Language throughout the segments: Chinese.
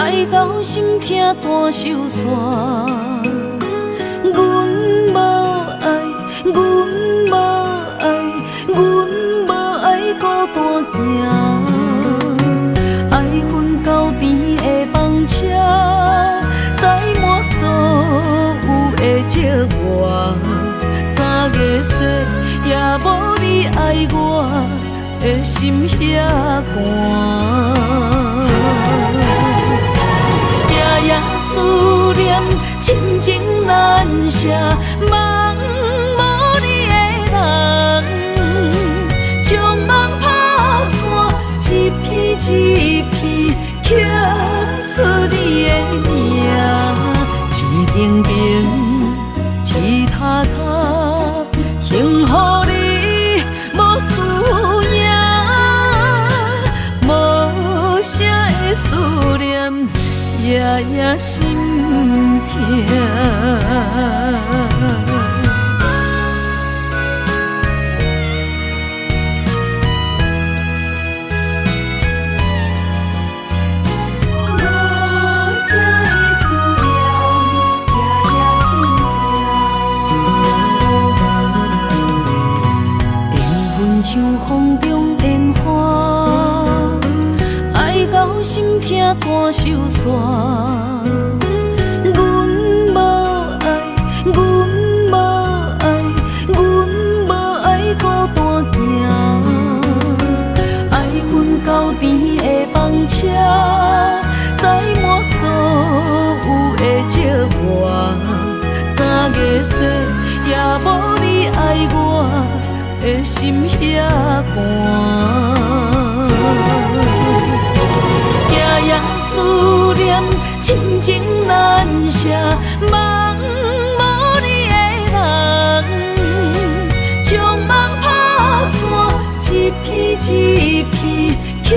爱到心痛怎收煞？阮无爱，阮无爱，阮无爱孤单行，爱恨交织的风车，载满所有的寂寞。3月雪也无你爱我的心遐寒。夜夜思念，亲情难舍，梦无你的人，将梦打散，一片一片刻出你的名，一顶顶，一塔塔，幸福你无思念，无声的思念。夜夜心痛。像风中烟花，爱到心痛怎收煞？阮无爱，阮无爱，阮无爱孤单行，爱恨交织的风车，载满所有的寂寞。3月雪也无你爱我的心遐寒，夜夜思念，亲情难舍，梦无你的人，将梦打散，一片一片刻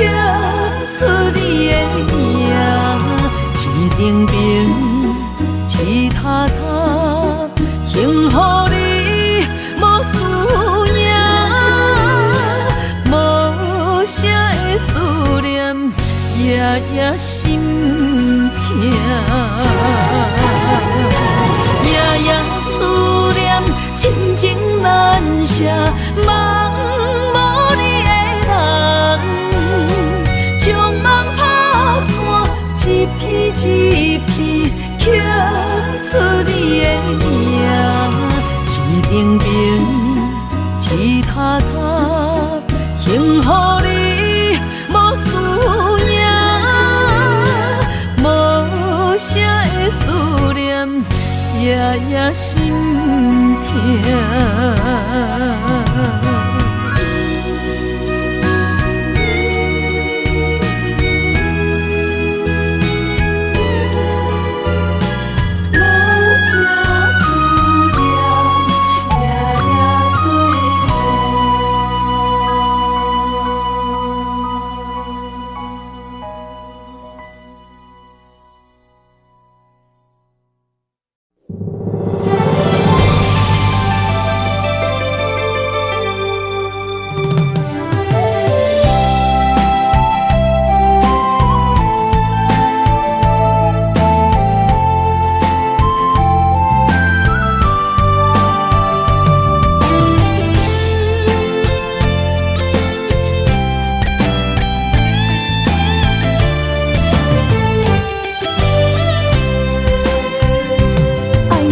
出你的名，一顶顶，一塔塔，幸福你无思念。无声的思念，夜夜心痛。夜夜思念，亲情难舍，梦无你的人，将梦打散，一片一片刻出你的名，一顶顶，一塔塔。幸福你无思念，无声的思念，夜夜心痛。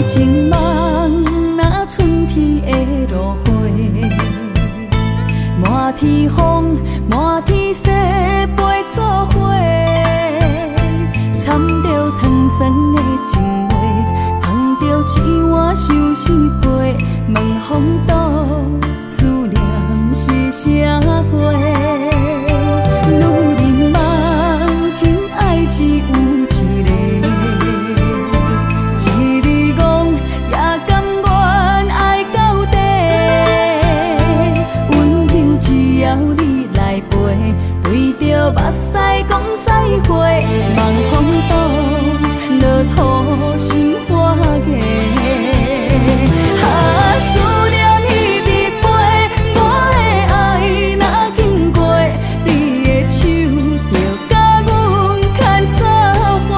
情梦若春天的落花，满天风，满天雪，陪作伙，掺着糖酸的情话，捧着一碗相思杯，问风岛思念是啥货？女人梦情爱只有一个。目屎讲再会，望风岛落土心花芽。思念一直飞，我的爱若经过，你的手就甲阮牵做伙。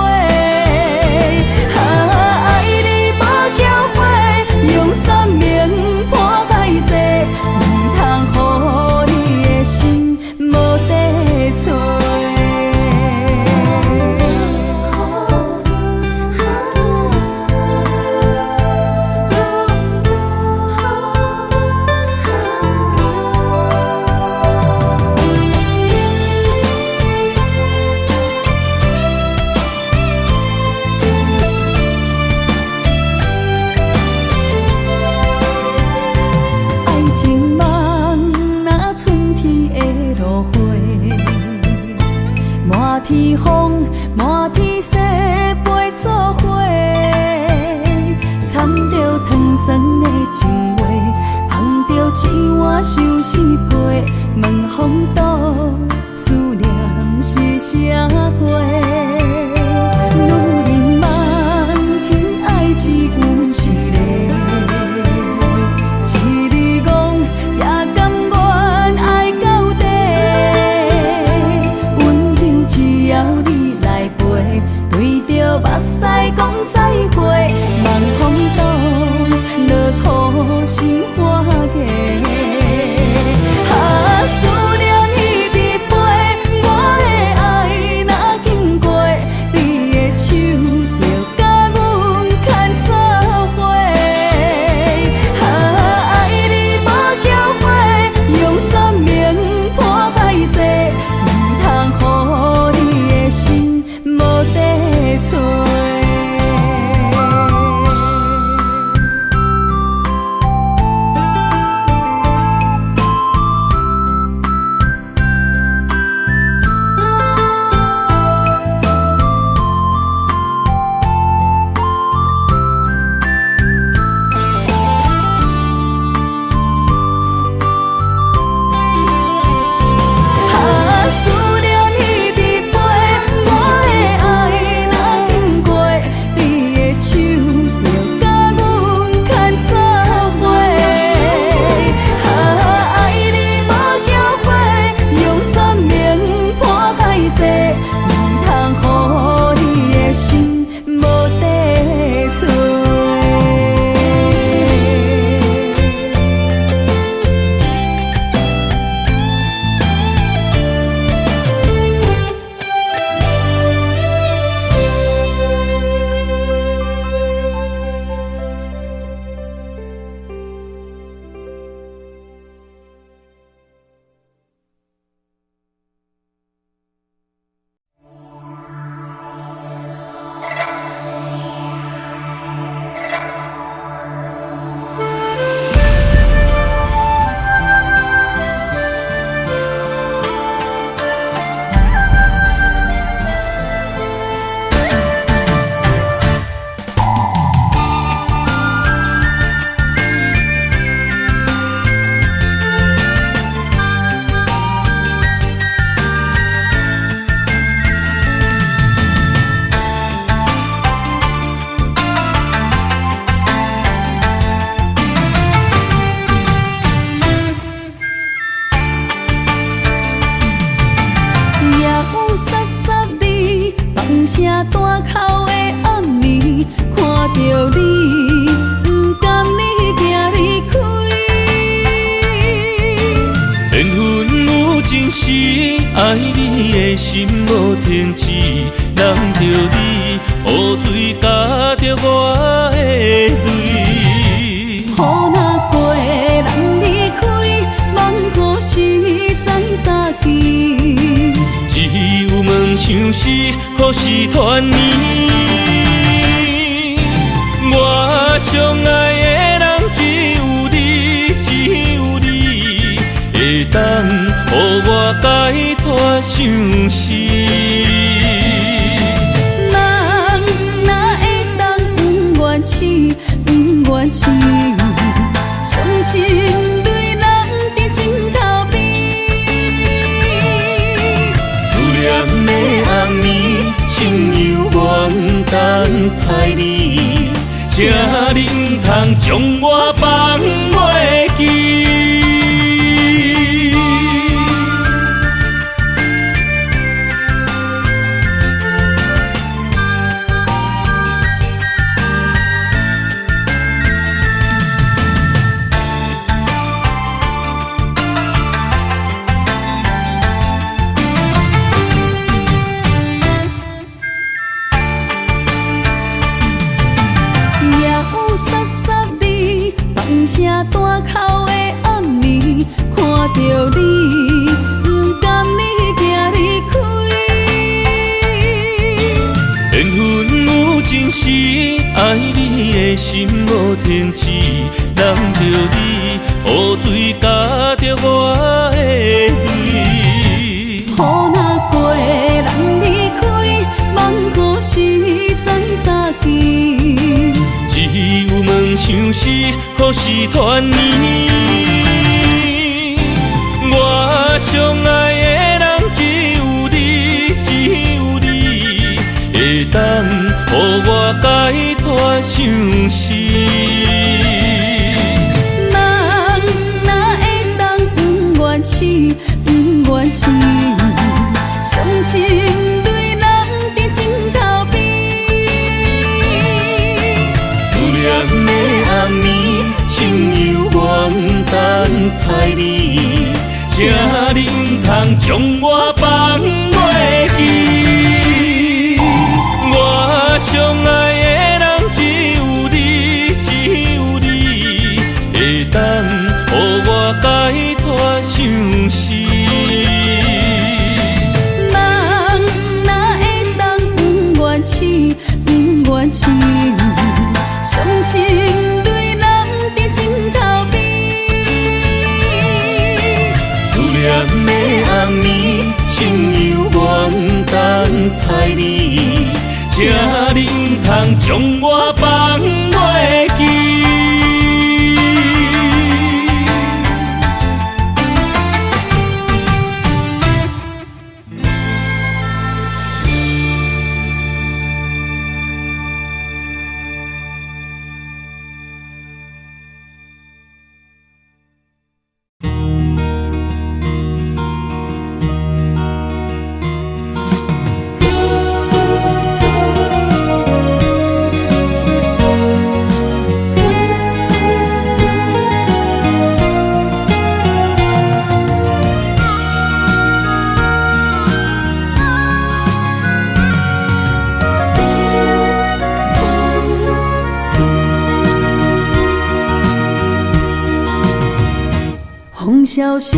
天风，满天雪，陪做伙。掺着糖酸的情话，捧着一碗相思杯，问风岛思念是啥货？女人梦情爱只有一个，一字讲也甘愿爱到底。温柔只要你来陪，对着目屎讲再会，望风岛落土心花嫁。思念一直飞，我的爱若经过，你的手就甲阮牵做伙。爱你无后悔，用生命破歹势，唔通予你的心无地找。爱你的心无停止，难着你雨水加着我的泪。雨若过，人离开，望何时再相见？只有问相思，何时团圆？我相爱的人只有你，只有你会当予我解脱相思。人哪会当不愿痴，不愿痴？伤心泪人伫枕头边，思念的暗暝，心犹原等待你，请你唔通将我放袂记。单口的暗暝，看着你，不甘你行离开。缘分有情时，爱你的心无停止，难着你雨水加着我的泪。雨若过，人离是好是团圆。我相爱的人只有你，只有你，会当予我解脱相思。人哪会当不愿痴，不愿痴，伤心对人在枕头边。思念的暗暝，心犹原等待你，才忍通将我放袂记。我相爱的人只有你，只有你，会当予我解脱相思。人哪会当不愿痴，不愿痴，伤心对人在枕头边。思念的暗暝，心犹原等待你，才忍通将我放袂记。风萧萧，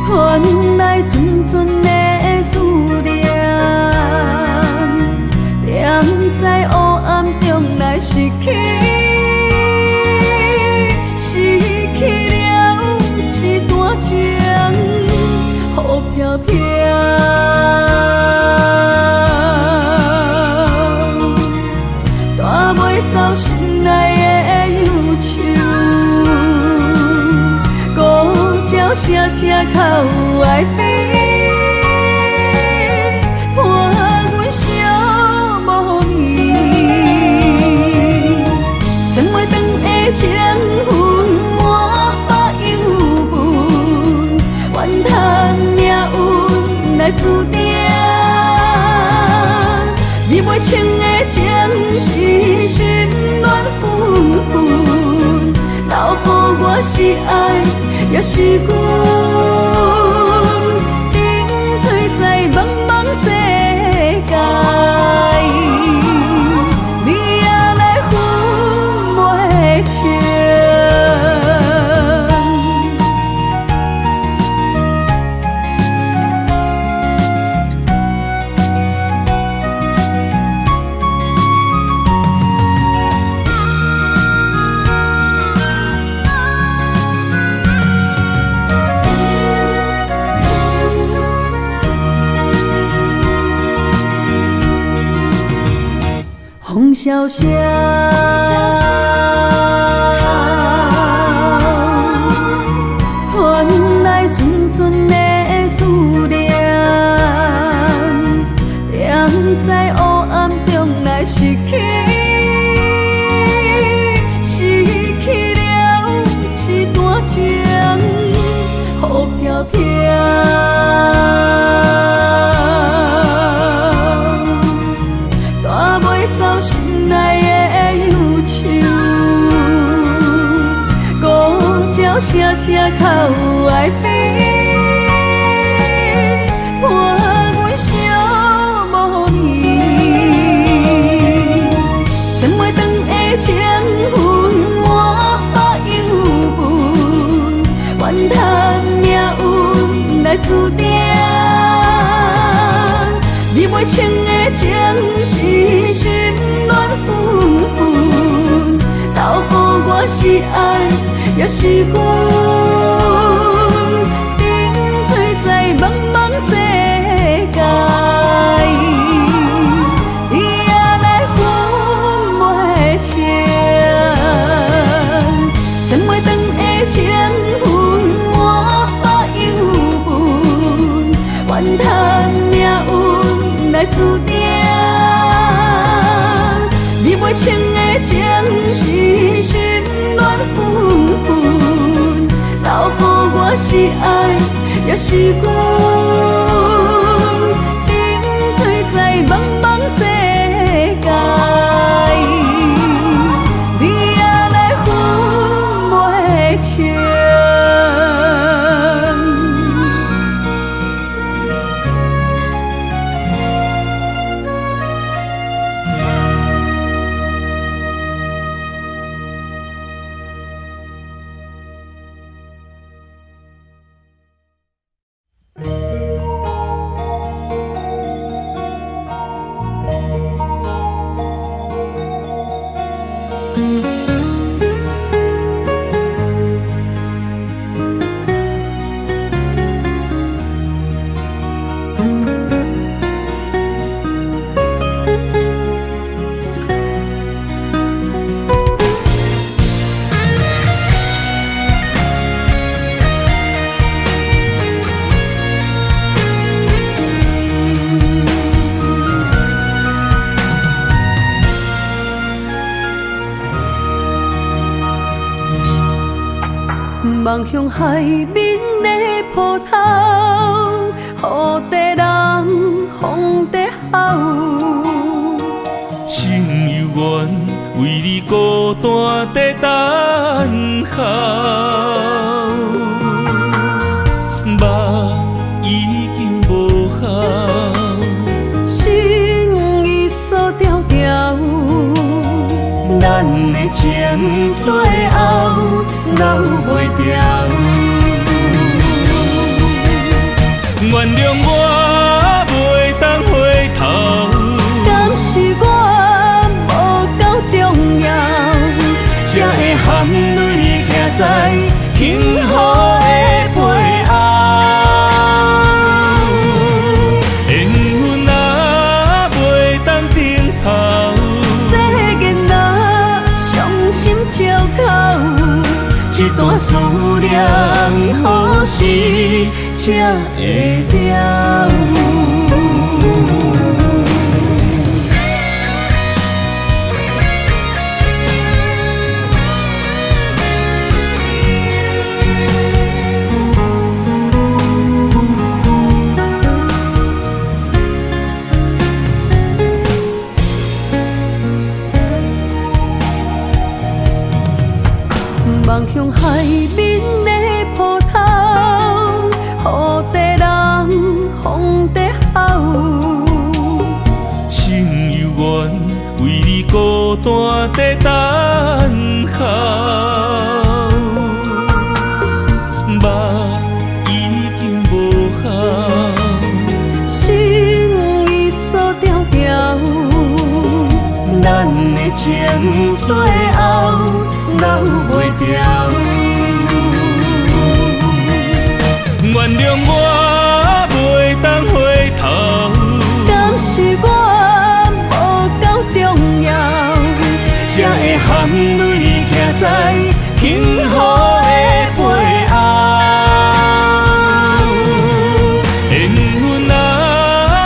换来阵阵的思念，踮在黑暗中来失去，失去了一段情，雨飘飘。走心内的忧愁，孤鸟声声哭哀悲，伴阮寂无眠。装袂长的情分满腹忧闷，怨叹命运来注定。你袂清的情是心乱纷纷，留予我是爱也是恨，沉醉在茫茫世界，你也来分袂清。风萧萧，换来阵阵的思念，踮在黑暗中来失去，失去了一段情，雨飘飘。走心内的忧愁，孤鸟声声哭哀悲，伴阮寂无眠。装袂长的情分满腹忧闷，怨叹命运来注定。你袂清的情是心乱纷纷，留予我是爱也是恨，沉醉在茫茫世界，来注定。你袂清的情是心乱纷纷，留予我是爱也是恨，饮醉在茫茫世界，你也来分袂清。望向海面的波涛，雨地人，风地吼。心犹原为你孤单在等候，梦已经无效，心已锁条条。咱的情最后留袂掉。原谅我袂当回头，敢是我无够重要，才会含泪徛在幸福的背后。缘分啊，袂当等候，世间啊，伤心借口。一段思念，何时才会了？望向海面的波涛，雨地人，风地吼。心犹原为你孤单在等候，梦已经无效，心已锁条条。咱的情最后留袂掉。原谅我袂当回头，敢是我无够重要，才会含泪徛在幸福的背后。缘分啊，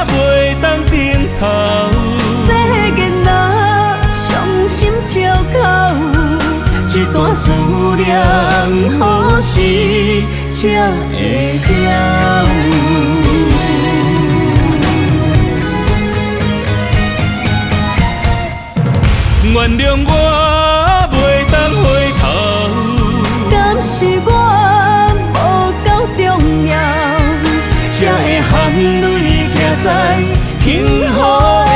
袂当等候，世间啊，伤心借口。一段思念，何时才会了？原谅我袂当回头，敢是我无够重要，才会含泪徛在幸福的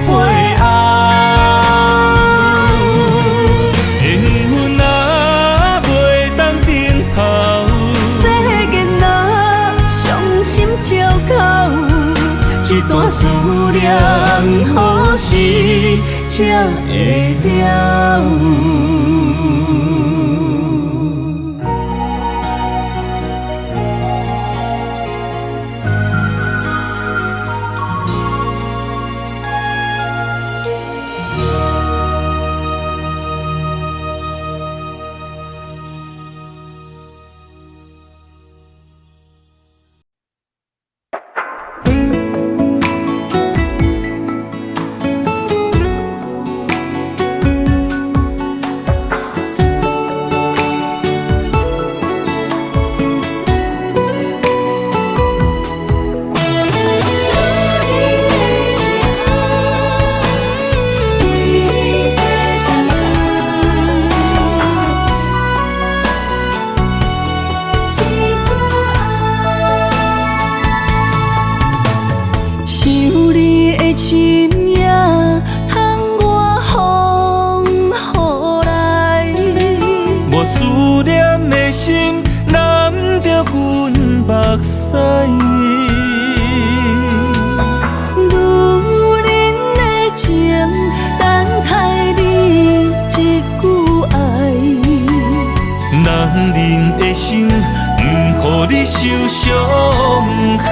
背后。缘分啊，袂当等候，世间啊，伤心借口。一段思念，何时才会了？的心揽着阮目屎。女人的情，等待你一句爱。男人的心，不予你受伤害。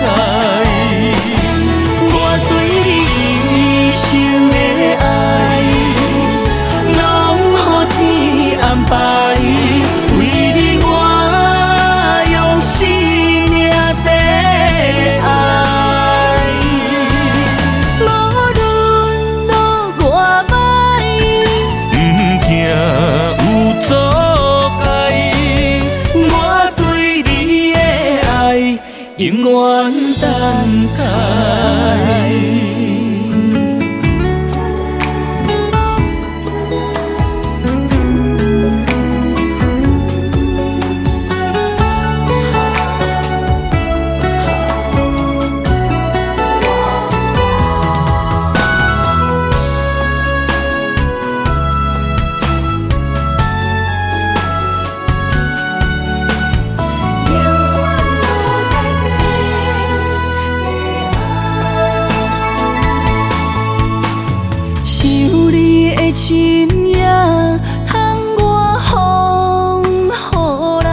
我对你一生的爱，拢予天安排。为你我用生命在爱。无论路偌歹，不惊有阻碍。我对你的爱，永远等待。心也通我风来，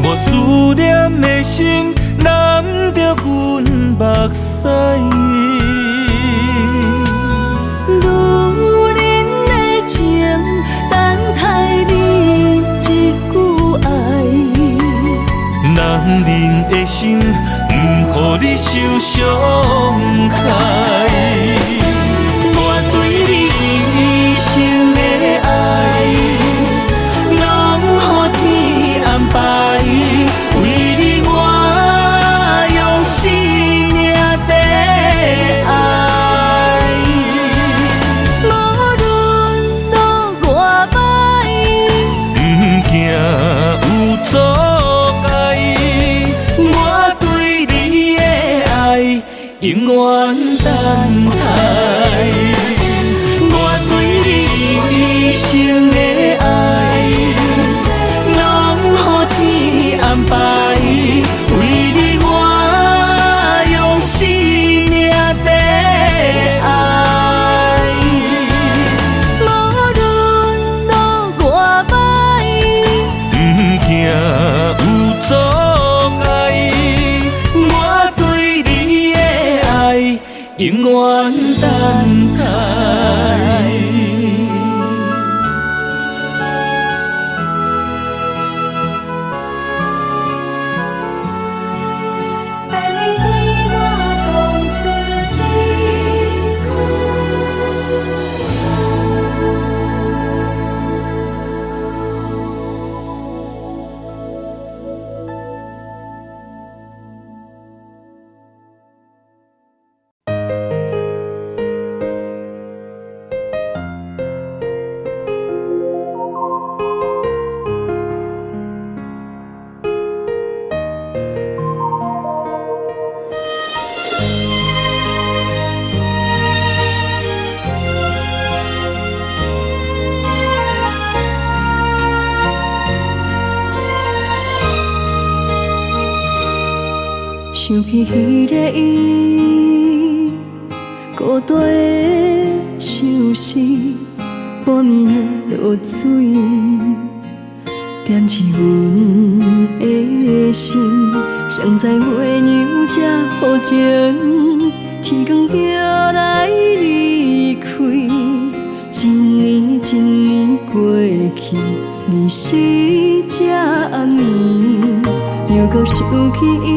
无思念的心揽着阮目屎。女人的情，等待你一句爱。男人的心，不予你受伤害。一生的爱，拢予天安排。为你我用生命在爱。无论路偌歹，不惊有阻碍。我对你的爱，永远等待。一生的爱，拢予天安排。为你我用生命在爱。无论路偌歹，不惊有阻碍。我对你的爱，永远等待。想起彼个伊，孤单的相思，半暝的落水，点起阮的心。谁知月娘这薄情，天光就来离开。一年一年过去，日时这暗暝，又搁想起伊。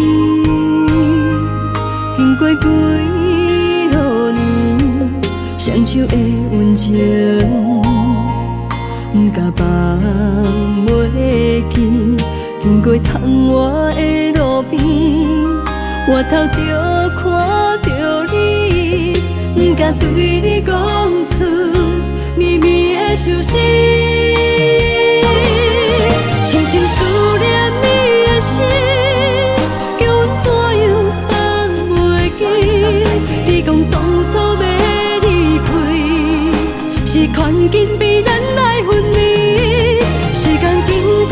经过几落年，双手的温情，不甲放袂记。经过窗外的路边，我头就看到你，不敢对你讲出秘密的心事。深深思念你的心，叫阮怎样放袂记？你讲当初要离开，是权紧逼咱来分离。时间经过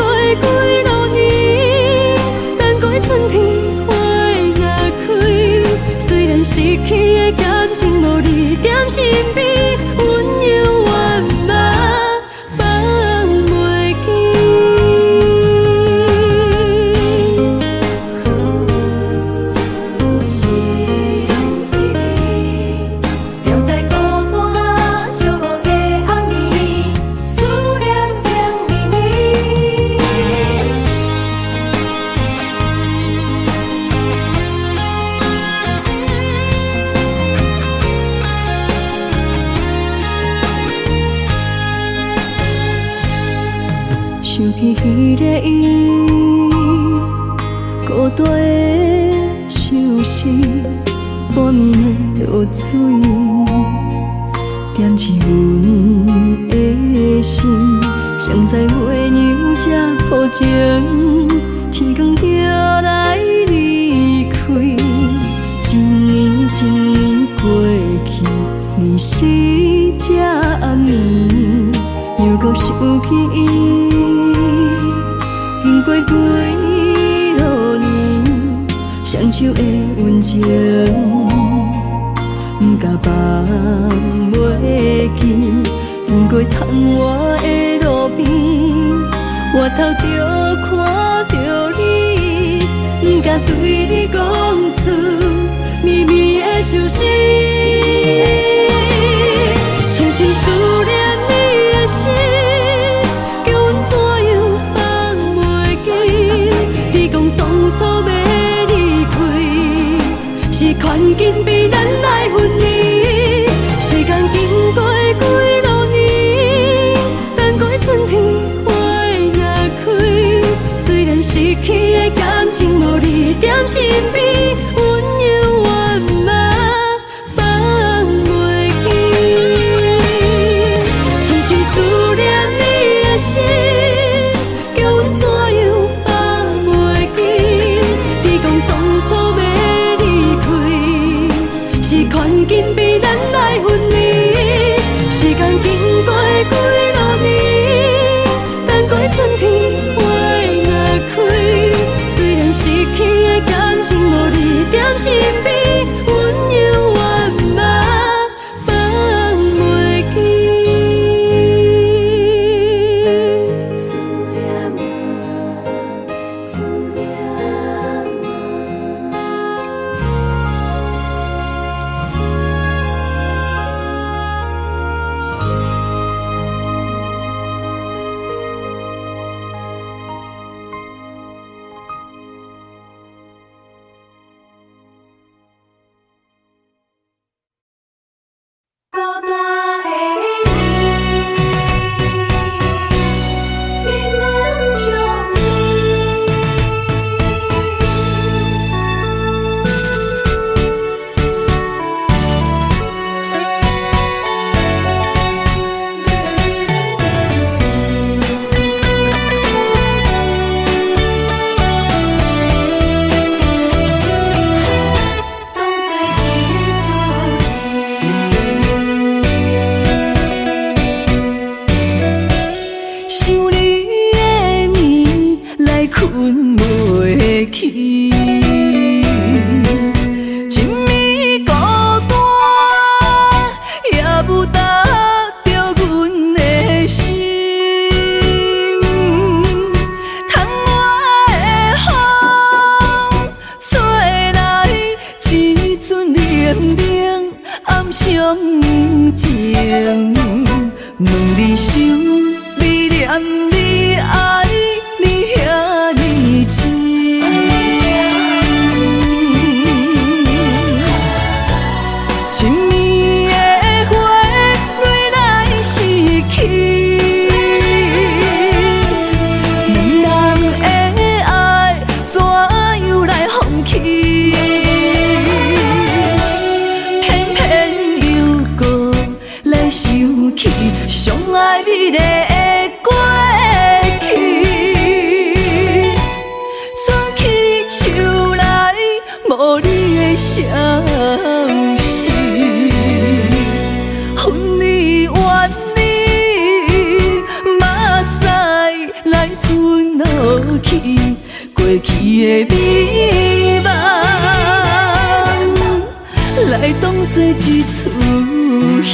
美丽伊，孤单的相思，半暝的落水，点起阮的心。谁知月娘这抱情，天光就来离开。一年一年过去，二十这暗暝，又搁想起伊。经过几落年，双手的温情，不敢放袂记。经过窗外的路边，我头就看到你，不敢对你讲出秘密的相思。深深思念你的心，叫阮怎样放袂记？你讲当初要离开，是权紧被咱来分离。时间经过几落年，等待春天花也开。虽然失去的感情无你踮身边，温柔圆满放袂记。深深思念你的心，叫阮怎样放袂记？你讲当初要离开，是权紧被咱来分离。时间经过几落年，等待春天花也开。虽然失去的感情无你踮身边，温柔圆满放袂记。思念啊，思念孤单的你，你能相当作一出想你的眠来困袂去，一暝孤单也无达着阮的心。窗外的风吹来一阵凉凉暗伤情，问你想。你念你爱你遐尼深，一暝的花蕊来失去，两人的爱怎样来放弃？偏偏又搁来想起上爱美丽的过去，藏起手来无你的消息，恨你怨你，目屎来吞落去，过去的美梦来当作一出戏。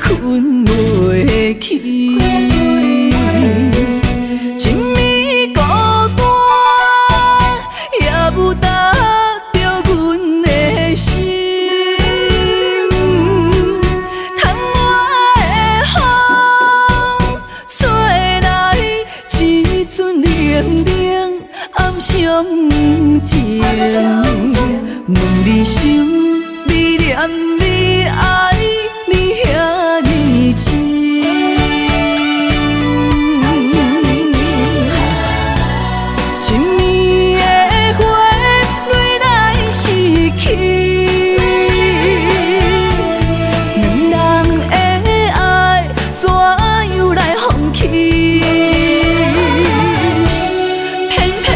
困袂问你想，你念你爱，你遐尼情。前面的花，蕊来逝去，两人的爱怎样来放弃？偏偏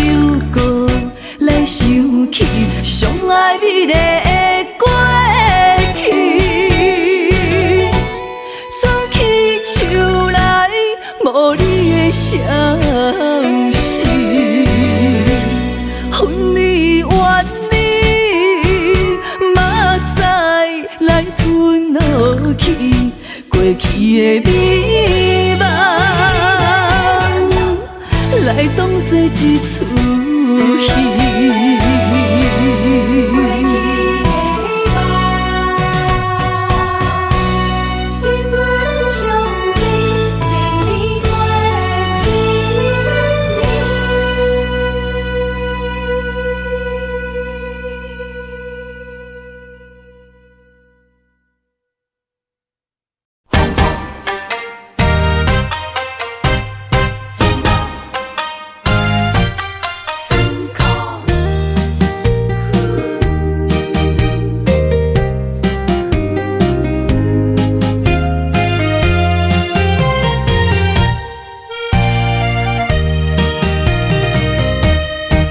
又搁来想起上爱美丽的过去，春去秋来无你的消息，分离怨你，马屎来吞落去，过去的美梦来当作一出戏。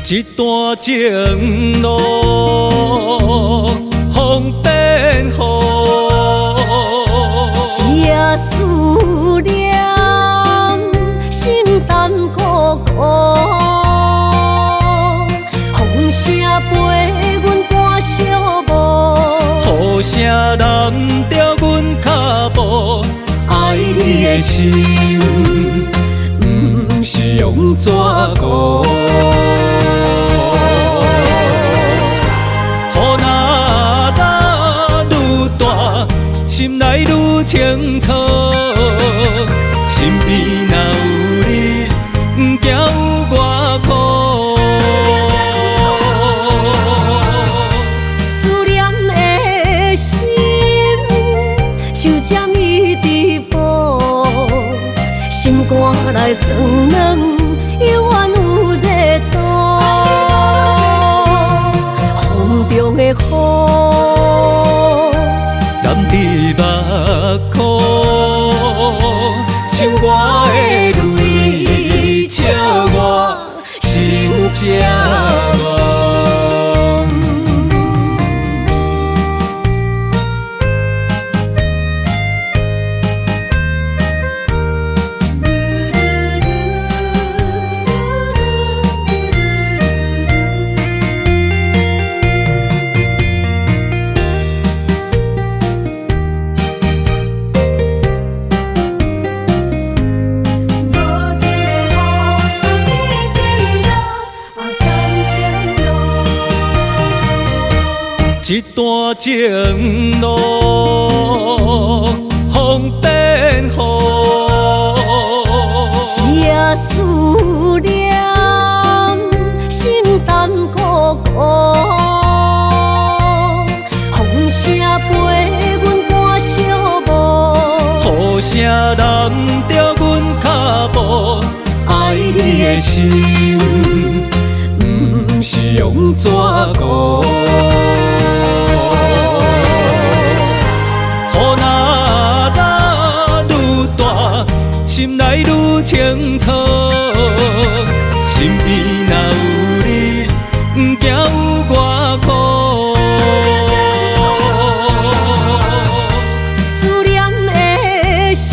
一段情路风变雨，这思念心淡孤孤，风声陪阮赶小步，雨声淋着阮脚步，爱你的心不是用纸糊。心内愈清楚，身边若有你，不惊有我苦。思念的心像针伊直补，心肝内酸软，犹原有热度。风中的雨。目眶，像我的泪，笑我心这乱。一段情路风变雨，这思念心淡孤孤，风声陪阮赶小步，雨声淋着阮脚步，爱你的心不是用纸糊。心内愈清楚，身边若有你，不惊有我苦。思念的心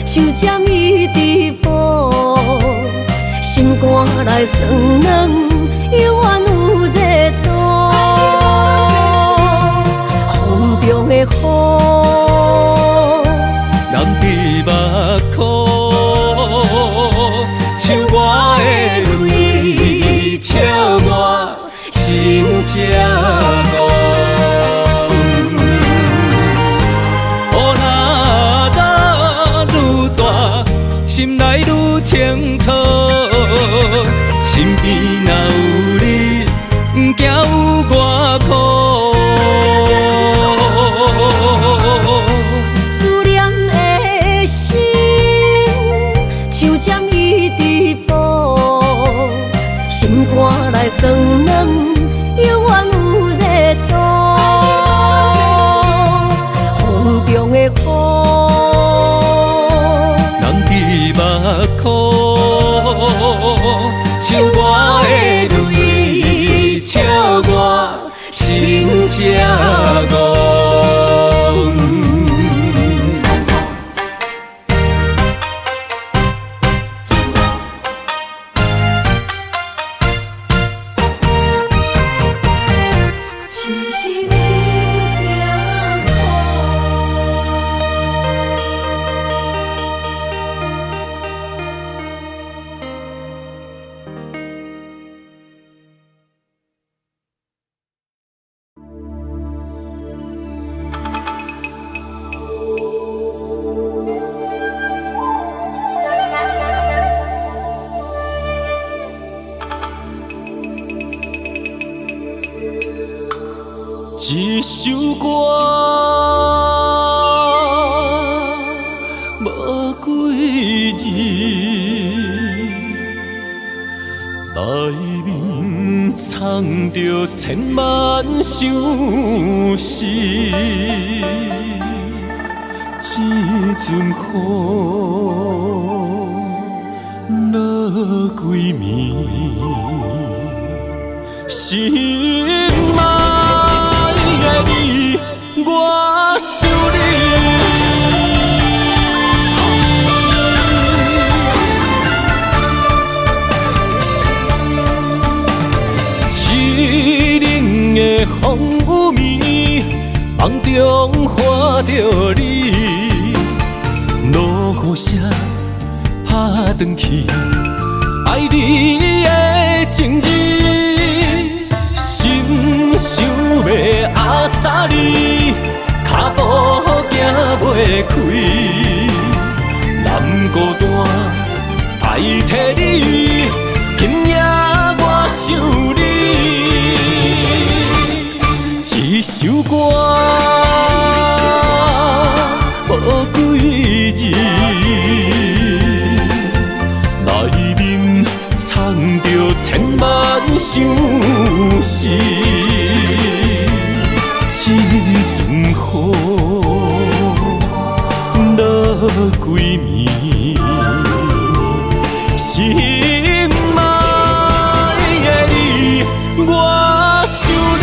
像针伊直补，心肝内酸软，犹原有热度。风中的雨。目眶，像我的泪，笑我心这乱。雨若打愈大，心内愈清楚，身边若有你，不惊一首歌无几字，内面藏着千万相思。一阵雨落几暝，心爱的你，我想你。凄冷的风雨暝，梦中看着你，落雨声打转去，爱你的情字，心想要压沙你，脚步行袂开，南孤单代替你，今夜我想你。一首歌无几字，内面藏着千万相思。一阵雨落几暝，心爱的你，我想你。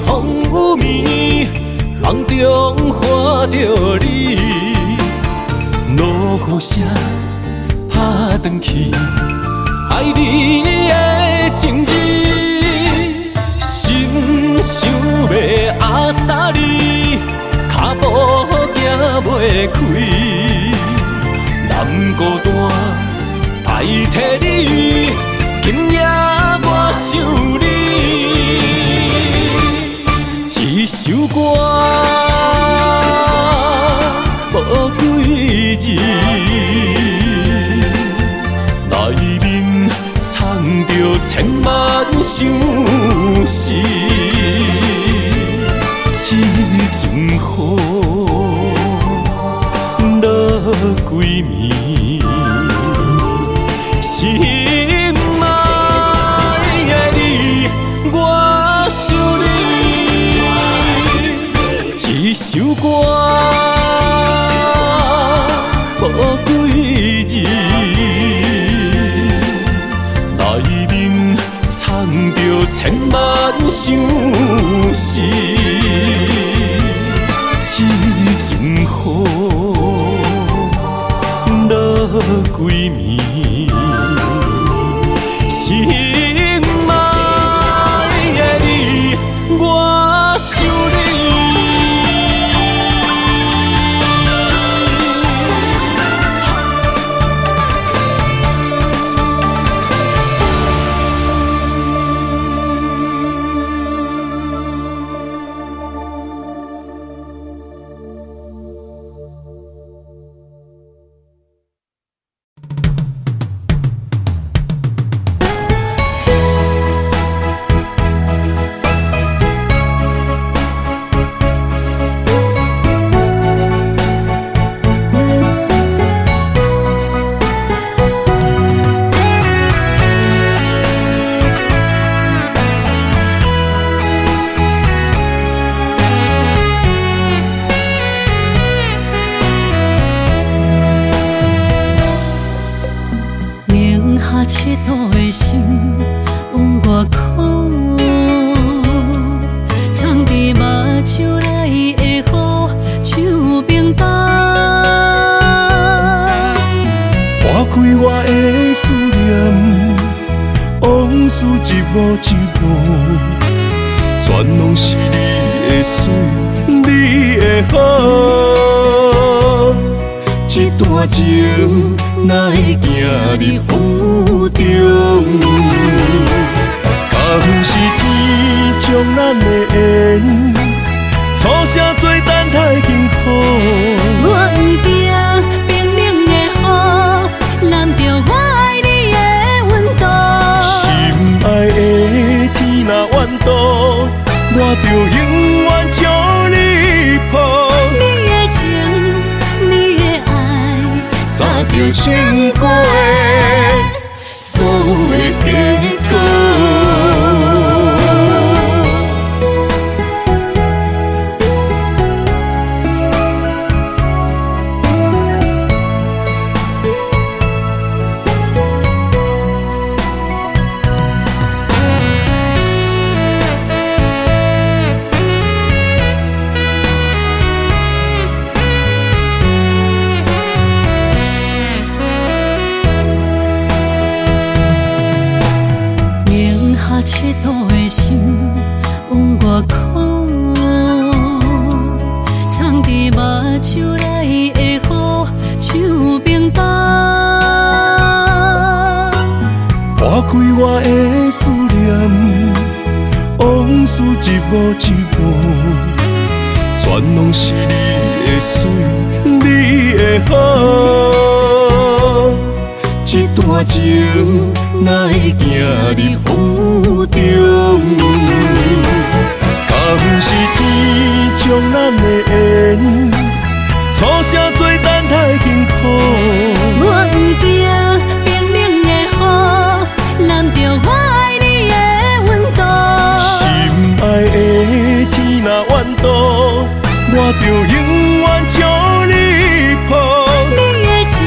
风雨暝，梦中看着你，落雨声打转去，爱你的情字，心想要压沙你，脚步行袂开，南孤单代替你，今夜我想你。一首歌无几字，内面藏着千万相思。一阵雨落几暝，心爱的你，我想你。一首歌无几字，内面藏着千万相思。一阵雨落几暝，心爱的你，我想你。赤道的心往外哭，藏伫目睭内的雨像冰冻，划开我的思念，往事一幕一幕，全拢是你的水，你好，这段情哪会行入风雨中？敢不是天将咱的缘，错写做等待幸福。我不惊冰冷的雨，淋着我爱你的温度。心爱的天若怨妒，我就永远将你抱。你的情，你的爱，早就想过的所有的结果。赤道的心往外哭，藏伫目睭内的雨，手冰冻，破开我的思念，往事一幕一幕，全拢是你的水，你的好。这段情哪会行入风雨中？敢不是天将咱的缘，错写做等待幸福。我不惊冰冷的雨，淋着我爱你的温度。心爱的天若怨妒，我就永远将你抱。你的情，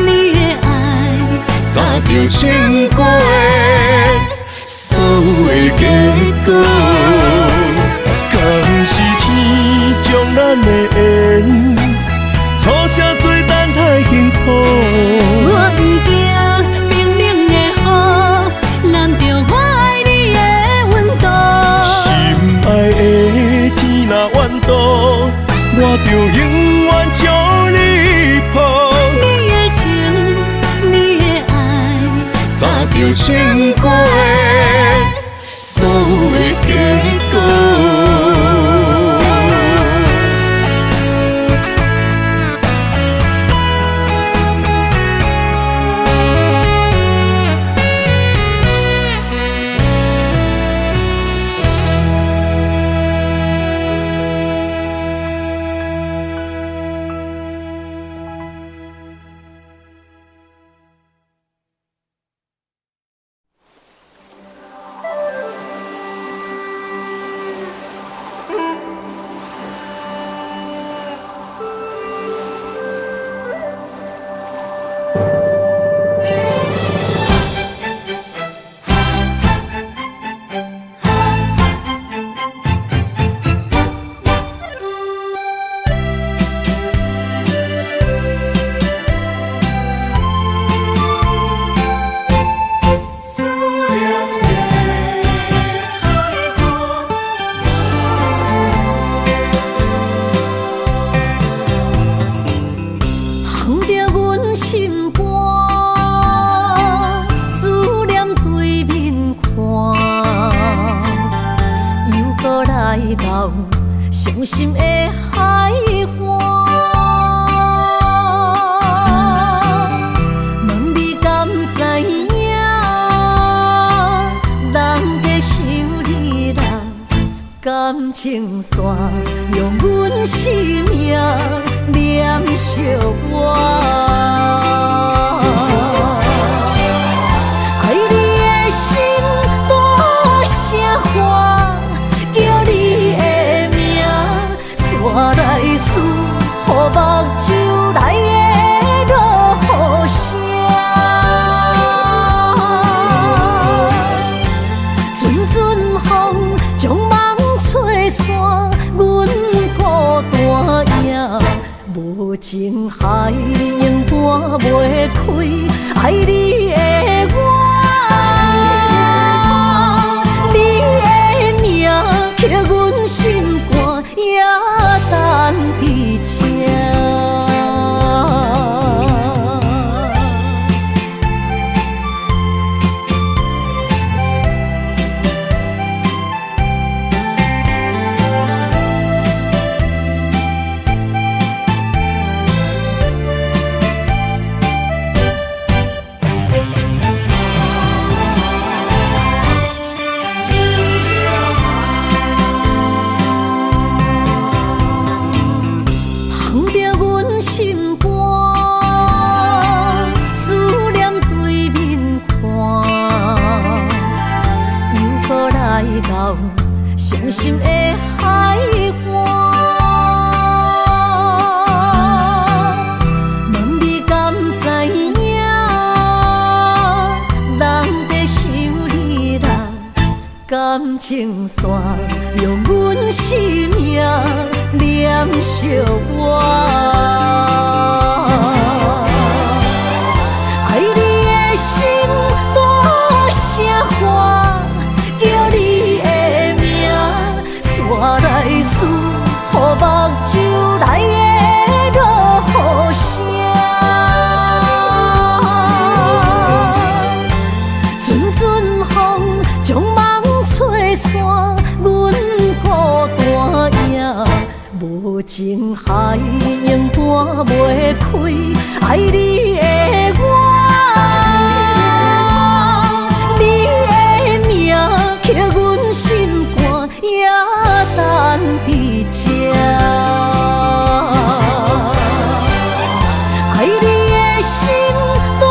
你的爱，早就想过的所有的结果。敢不是天将咱的缘，错写做等待幸福。我不惊冰冷的雨，淋着我爱你的温度。心爱的天若怨妒，我就永远将你抱。你的情，你的爱，早就想过的所有的结果。伤心的海岸，问你敢知影？人在想你人感情线，用阮生命念惜我。爱你的心大声喊，叫你的名，山来思，予目睭内的落雨声。阵阵风将梦吹散，阮孤单影，无情海永搬袂开爱你的我。你的名刻阮心肝，也重。心的海岸。问你敢知影？人在想你人感情线，用阮生命念惜我。爱你的心大声喊，叫你的名，山来思，予目睭内的落雨声。阵阵风将梦吹散，阮孤单影，无情海涌半袂开，爱你的我。刻阮心肝，也等伫这。爱你的心大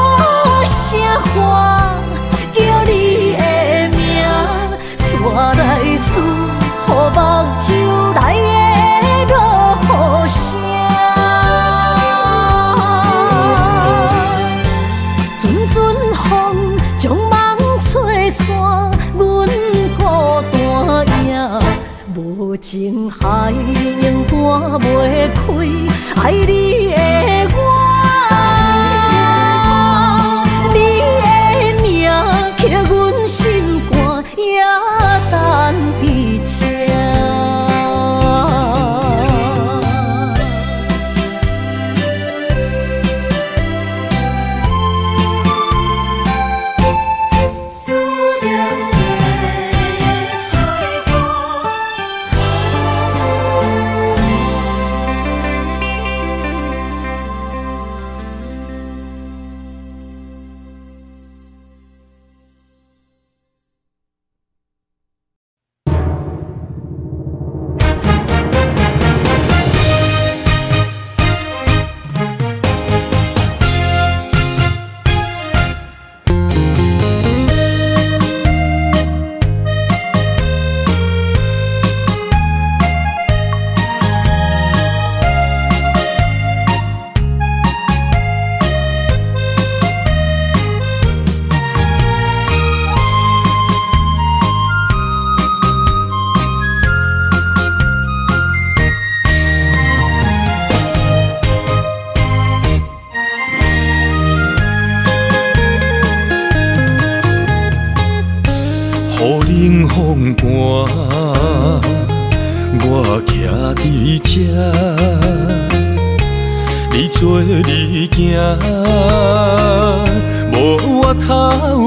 声喊，叫你的名，山来思，予目睭内的落雨声。阵阵风将梦吹散。无情海涌半袂开，爱你的我，你的名刻阮心肝，也等伫这。冷风寒，我徛伫这，你做你行，无我头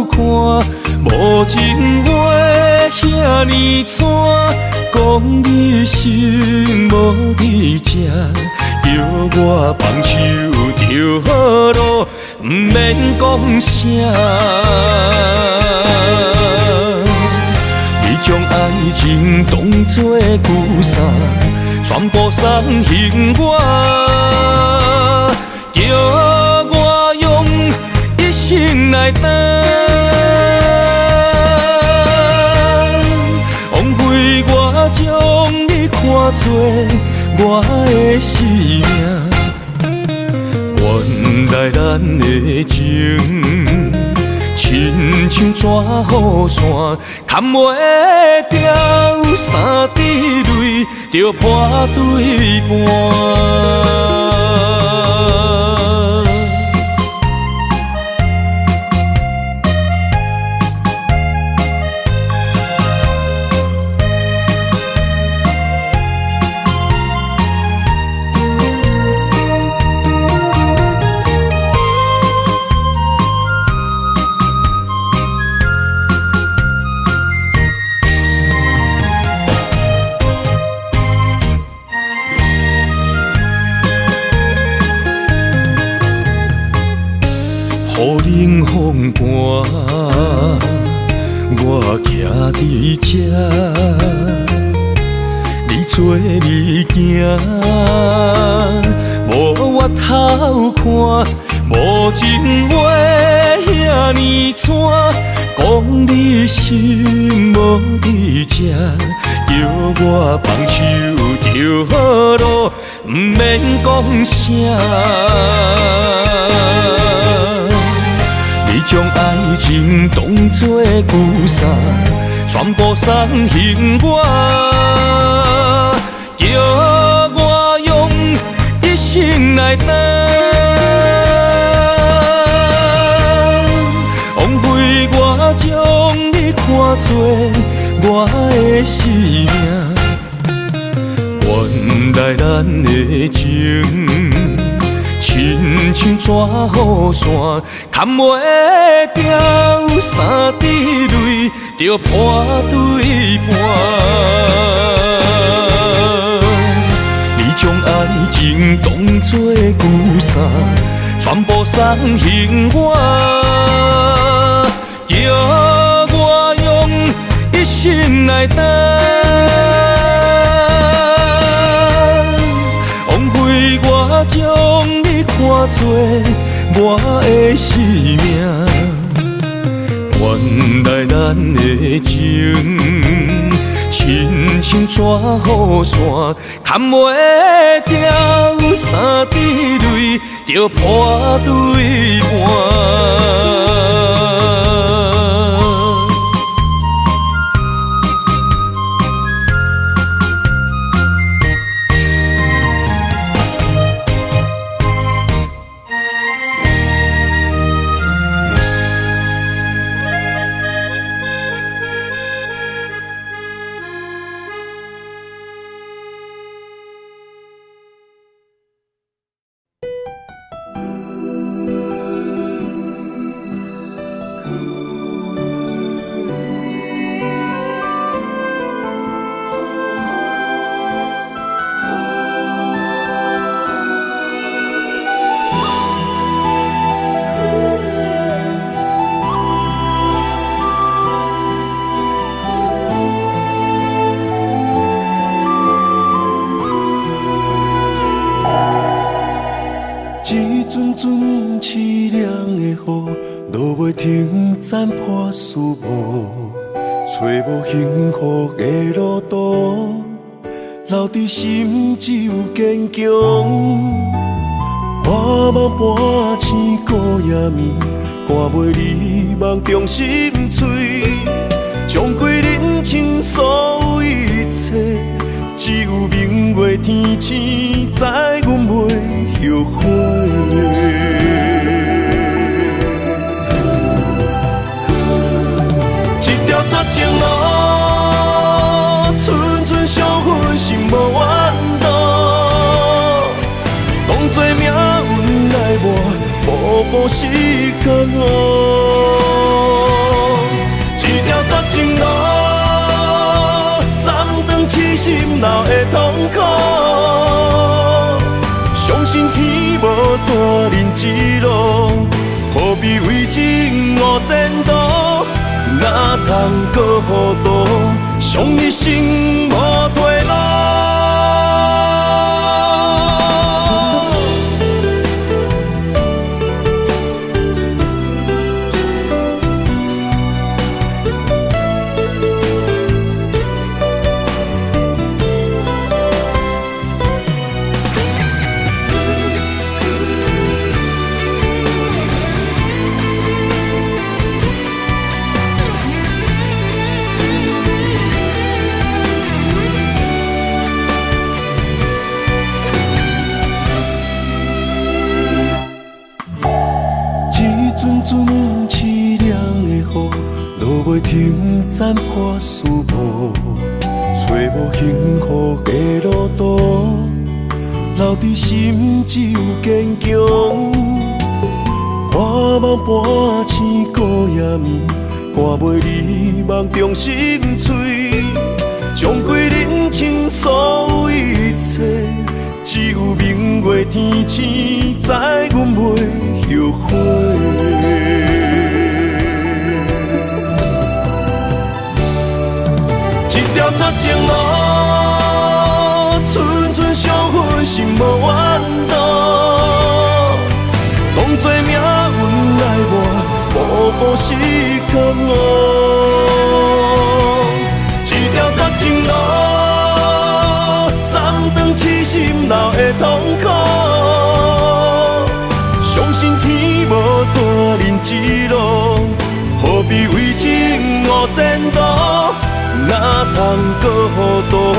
看，无情话遐尼惨，讲你心无伫这，叫我放手就好咯，毋免讲啥。将爱情当作旧衫，全部送还我，叫我用一生来等，枉费我将你看作我的生命，原来咱的情。亲像纸雨伞，牵袂掉三滴泪，就破对半。雨冷风寒，我徛伫这，你做你行，无我头看，无情话遐尼惨，讲你心无伫这，叫我放手就好路，毋免讲啥。你将爱情当作旧衫，全部送还我，叫我用一生来等。枉费我将你看作我的生命，原来咱的情，亲像纸雨伞，砍袂掉，三滴泪就破对半。你将爱情当作旧衫，全部送还我，叫我用一生来等。枉费我将你看作我的生命，原来咱的情，亲像纸雨伞，砍袂掉，三滴泪就破对半。残破思无，找无幸福的路途，留伫心只有坚强。半梦半醒孤夜眠，赶袂你梦中心碎，将归人生所有一切，只有明月天星知阮袂后悔。绝情路，寸寸相分，心无怨妒。当作命运来磨，步步是甘愿。一条绝情路，斩断痴心闹的痛苦。相信天无绝人之路，何必为情误前途？哪通搁糊涂，伤一生无退路。落袂停，残破思无，找无幸福的路途，留伫心只有坚强。半梦半醒孤夜眠，赶袂你梦中心碎，将归人生所有一切，只有明月天星知阮袂后悔。绝情路，寸寸相分，心无怨妒。当作命运来磨，步步是甘愿。一条绝情路。闹会痛苦。相信天无怎人之路，何必为情误前途？哪通搁度，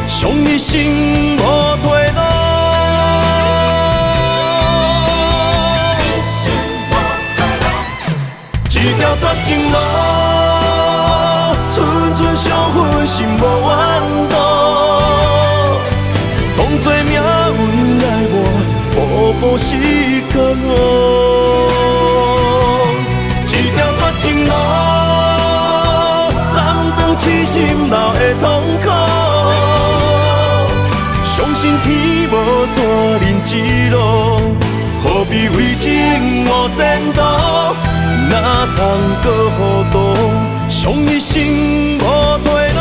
伤一生无退路。一条绝情路，寸寸相分，心无怨妒。当作命运来换，步步是甘愿。一条绝情路，暂长痴心闹会痛苦。相信天无怎人之路，何必为情误前途？哪通搁度，伤一生无退路。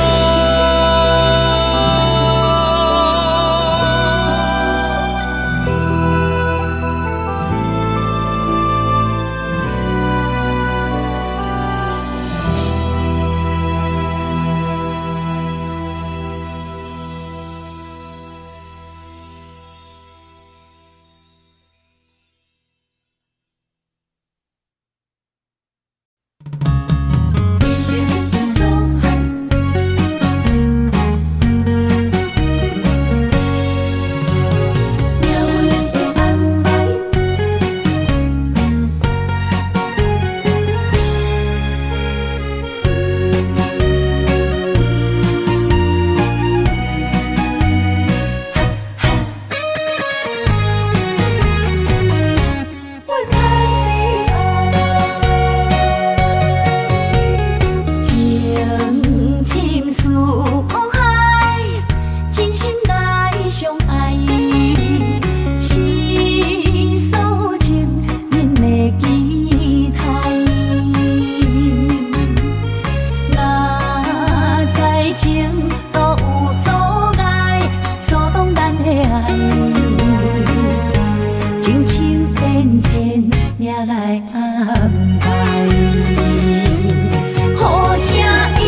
雨声因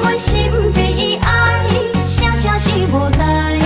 阮心底爱，声声是无奈。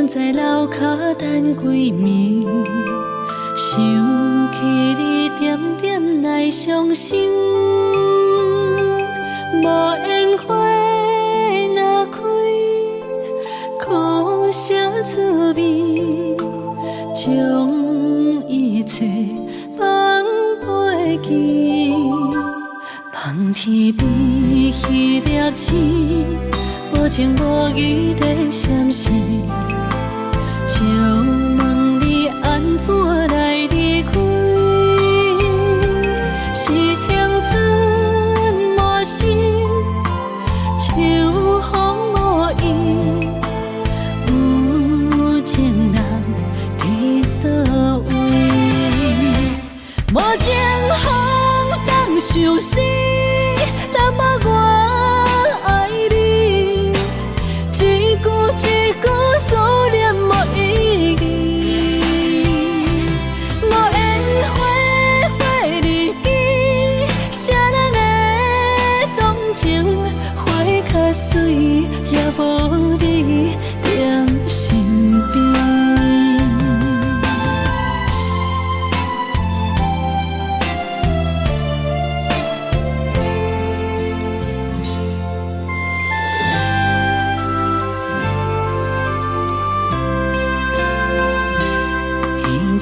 在楼骹等几暝，想起你点点来伤心。无烟花若开，苦涩滋味，将一切放袂记。望天边迄粒星，无情无义地闪烁，就问你安怎来离开？是青春无心，秋风无意，有情人伫倒位？无情风当相思，淡薄我爱你，一句一句思念无意义。无烟花花日记，谁人会动情？花较水，也无你踮身边。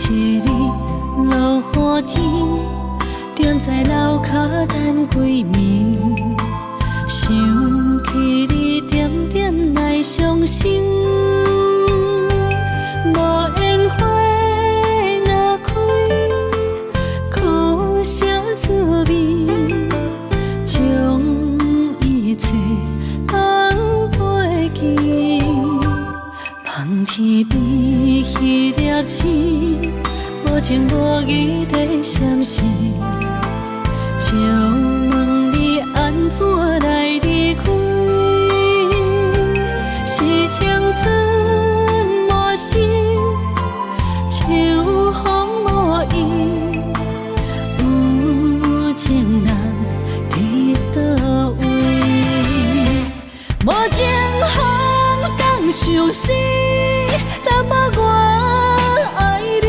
一日落雨天，踮在楼骹等几暝，想起你点点来伤心。无烟花若开，苦涩滋味，将一切放袂记。望天边迄粒星，无情无义地闪烁，就问你安怎来离开？是青春无心，秋风无意，有情人伫倒位？无情风当相思，淡薄我爱你，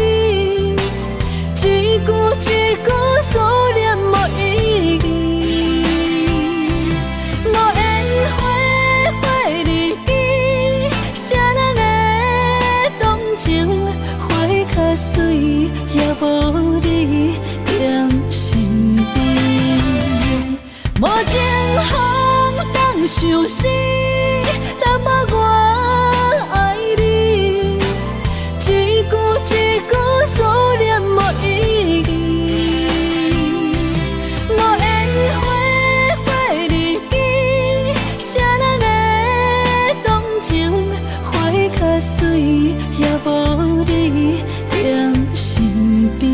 一句一句思念无意义。无烟花花日记，谁人会动情？花较水，也无你踮身边。无情风当相思，淡薄我爱你，一句一句思念无意义。无烟花花日记，谁人会动情？花较水，也无你踮身边。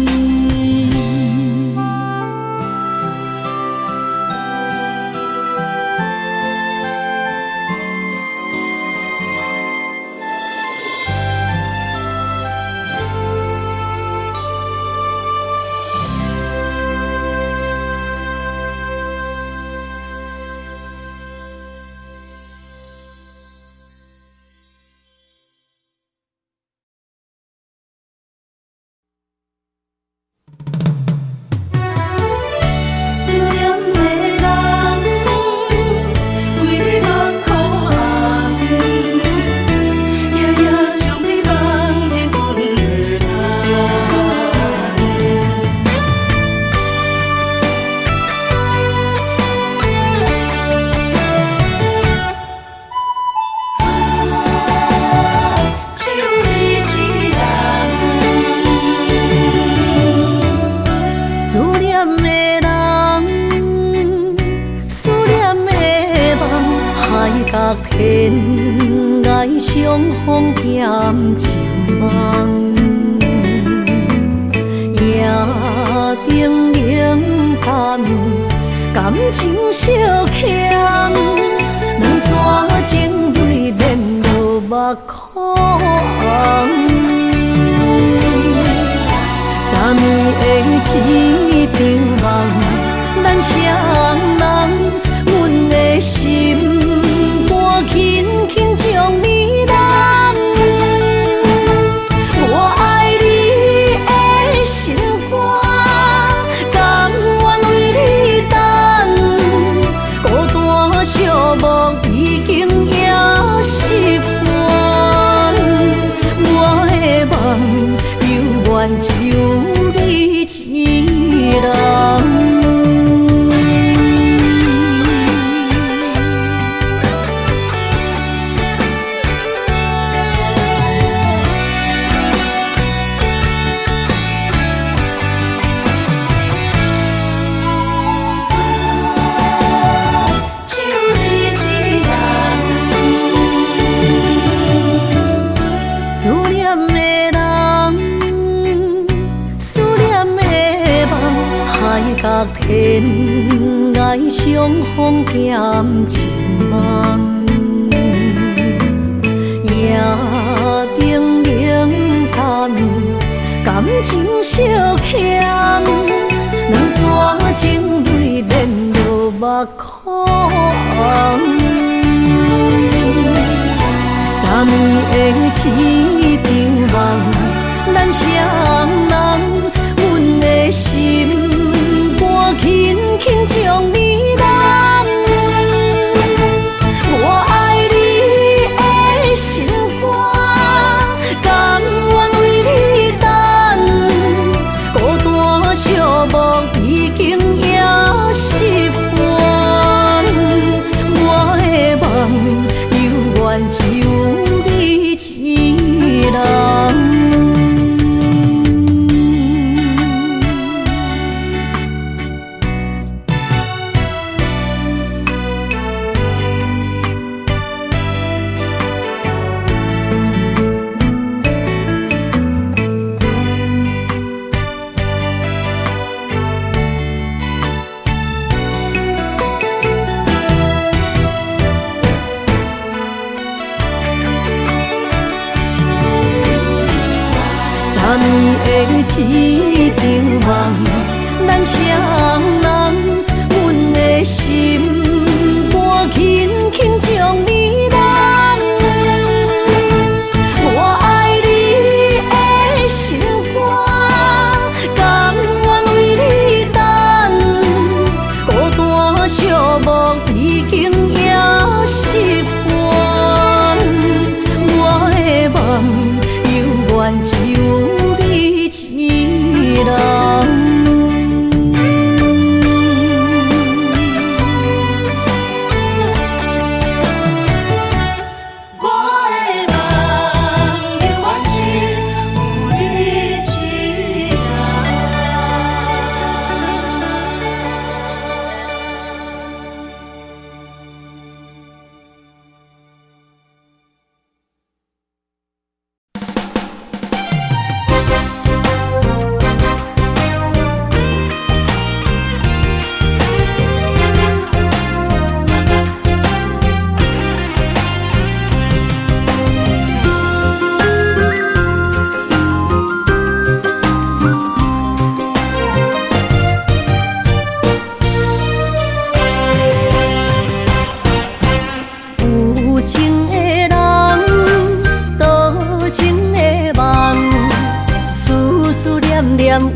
天涯相逢欠情梦，夜灯冷淡，感情小欠，两撮情泪免落目眶。昨暝的一场梦，咱双人，阮的心。轻轻将你揽，甲天涯相逢减情梦，夜灯冷淡，感情烧强，两撮情泪连落目眶。昨暝的一场梦，咱双人，阮的心肝轻轻将你揽。我爱你的心肝，甘愿为你等，孤单寂寞已经也习惯。我的梦犹原只有你一人。昨暝的一场梦，咱双人，阮的心肝轻轻将你揽。我爱你的心肝，甘愿为你等，孤单寂寞已经也习惯。我的梦犹原只有一人。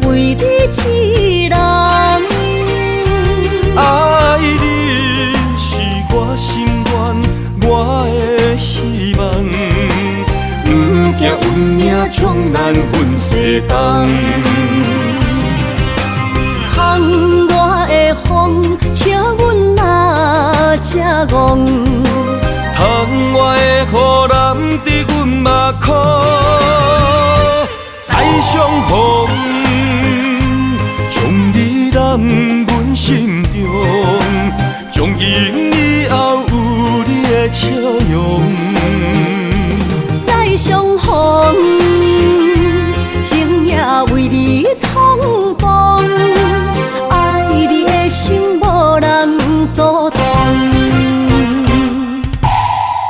为你一人，爱你是我心愿，我的希望。不惊运命将咱分西东。窗外的风，请阮哪只戆？窗外的雨淋伫阮目眶，再相逢。将你揽阮心中，从今以后有你的笑容。再相逢，情也为你冲动，爱你的心无人阻挡。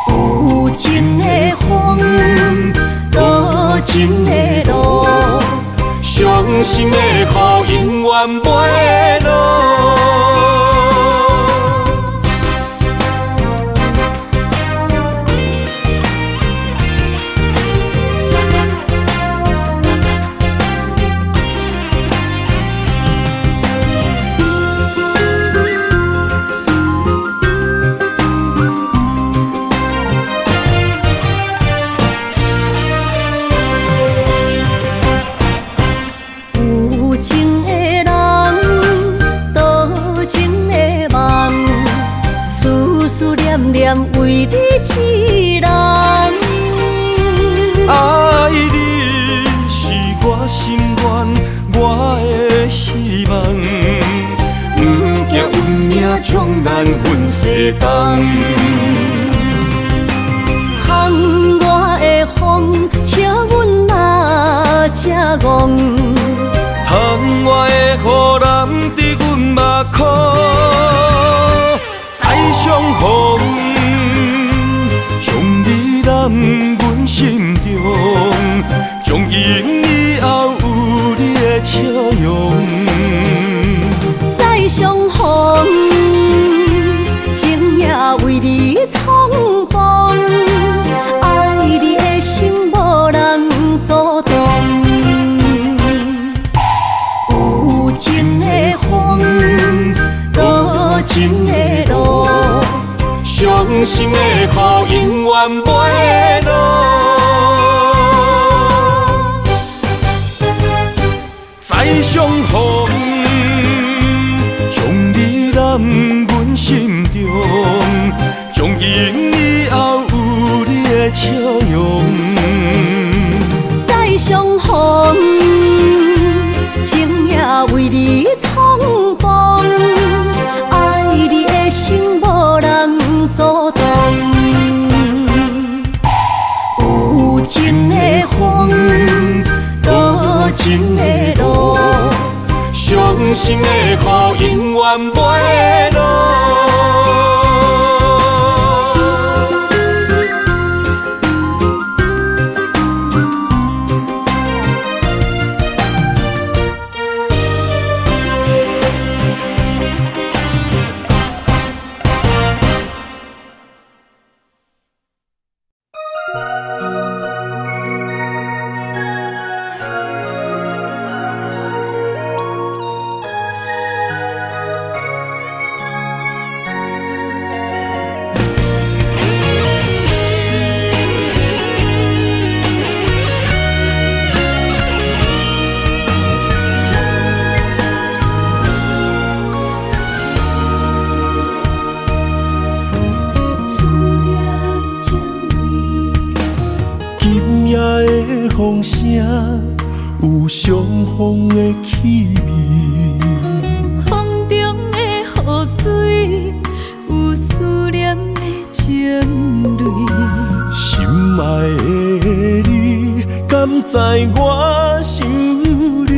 有情的风，多情的路。伤心的雨永远袂落。为你一人，爱你是我心愿，我的希望。不惊运命将咱分西东。窗外的风，请阮哪只戆？窗外的雨淋伫阮苦，再相逢，将你揽阮心中，从今以后有你的笑容。再相逢，情也为你冲动，爱你的心无人阻挡。有情的风，多情的路，伤心的雨永远袂落。再相逢，将你揽阮心中，从今以后有你的笑容。再相逢，情也为你冲动，爱你的心无人阻挡。有情的风，多情的路，伤心的雨永远袂落。风声有相逢的气味，风中的雨水有思念的情泪。心爱的你，敢知我想你？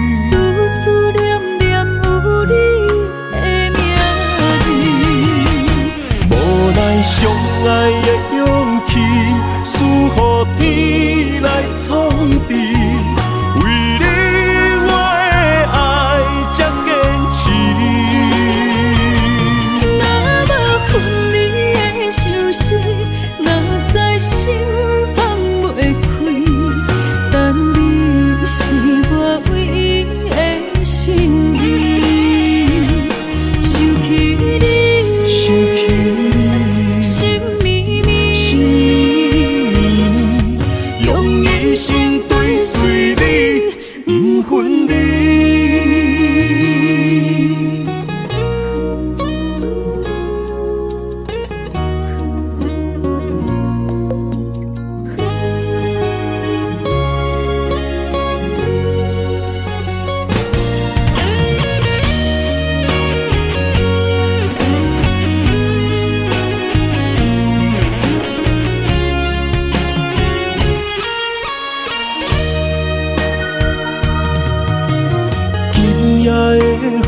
思思念念有你的名字，无奈相爱的勇气，输予天来创治。为你我的爱才坚持。若无分离的相思，哪知心放袂开。但你是我唯一的心意，想起你，心绵绵，用一生追随你，不分离。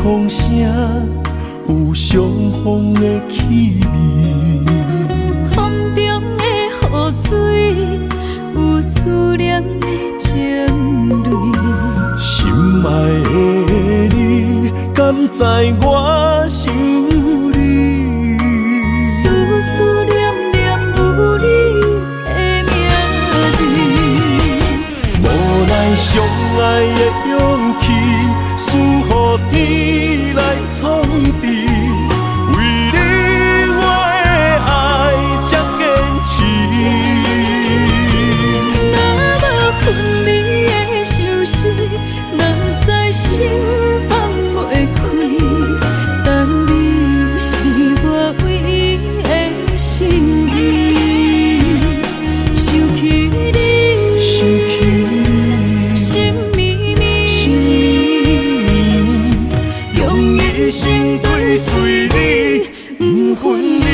风声有相逢的气味，风中的雨水有思念的情泪。心爱的你，敢知我想你？思思念念有你的名字，无奈相爱的勇气，输予天来创治。为你我的爱才坚持。若无分离的相思，哪知心放袂开。但你是我唯一的心意，想起你，心绵绵，用一生追随你，不分离。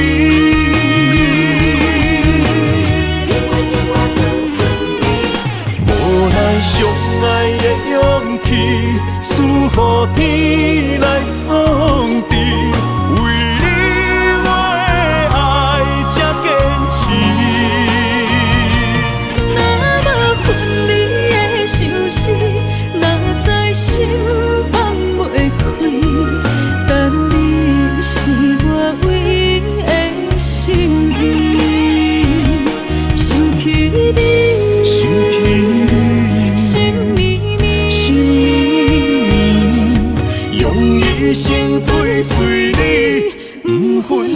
无奈相爱的勇气，输予天来放置，为你我的爱才坚持。若无分离的相思，哪知心放袂开。但你是我唯一的心意，想起你，想起你，心绵绵，心绵绵，用一生追随你，不分离。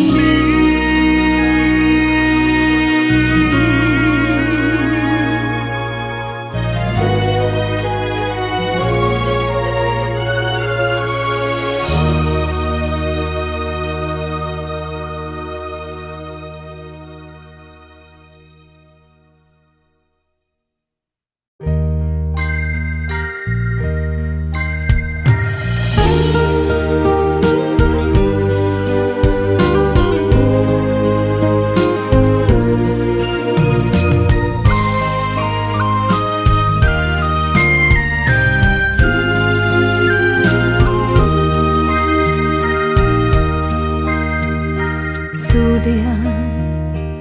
思念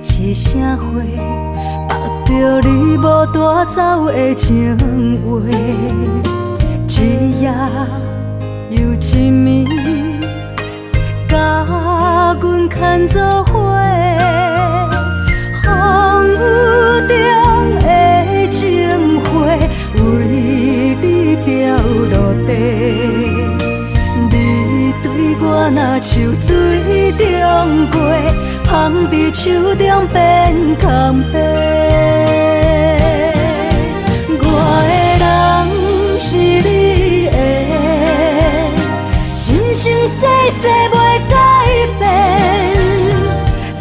是啥货？目着你无带走的情话，一夜又一暝，甲阮牵做伙。风雨中的情花，为你掉落地。你对我若像水中月，芳伫手中变空白。我的人是你的，生生世世袂改变。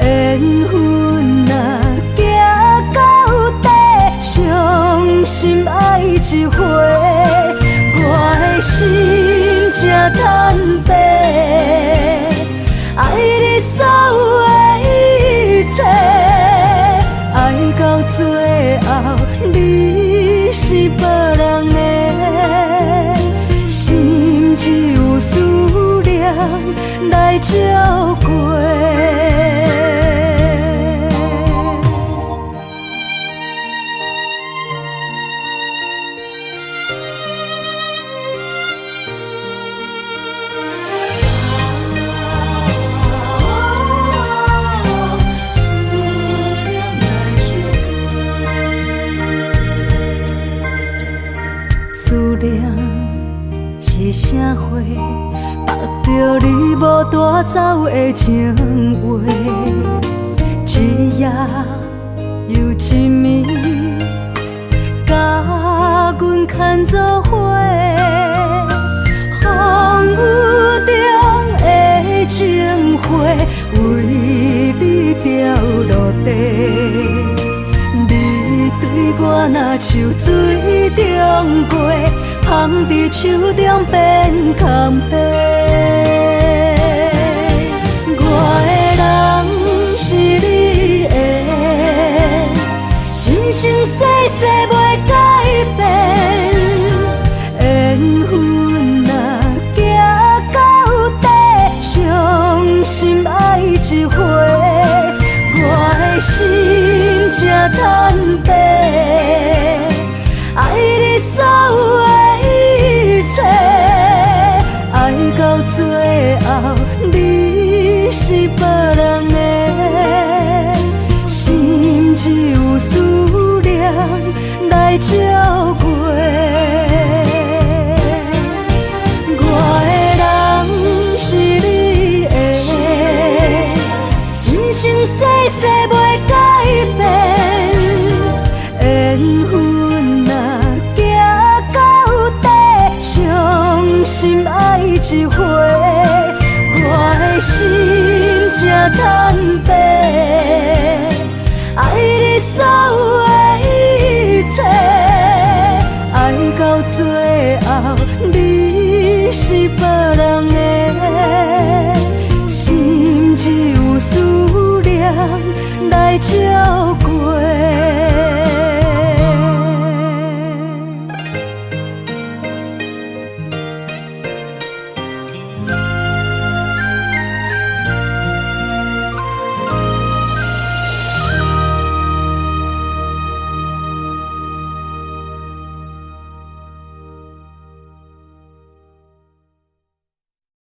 缘分若行到底，伤心爱一回。我的心才坦白，爱你所有的一切，爱到最后你是别人的，心只有思念来照过。思念是啥货？目着你无带走的情话，一夜又一暝，甲阮牵做伙。风雨中的情花，为你掉落地。你对我若像水中月，芳伫手中变空白。我的人是你的，生生世世袂改变。缘分若行到底，伤心爱一回。我的心才坦白，爱你所有的一切，爱到最后你是别人的，心只有思念来照过。我的人是你的，生生世世袂改变。缘分若行到底，伤心爱一回。我的心才坦白，爱你所有的一切，爱到最后你是别人的，心只有思念来照。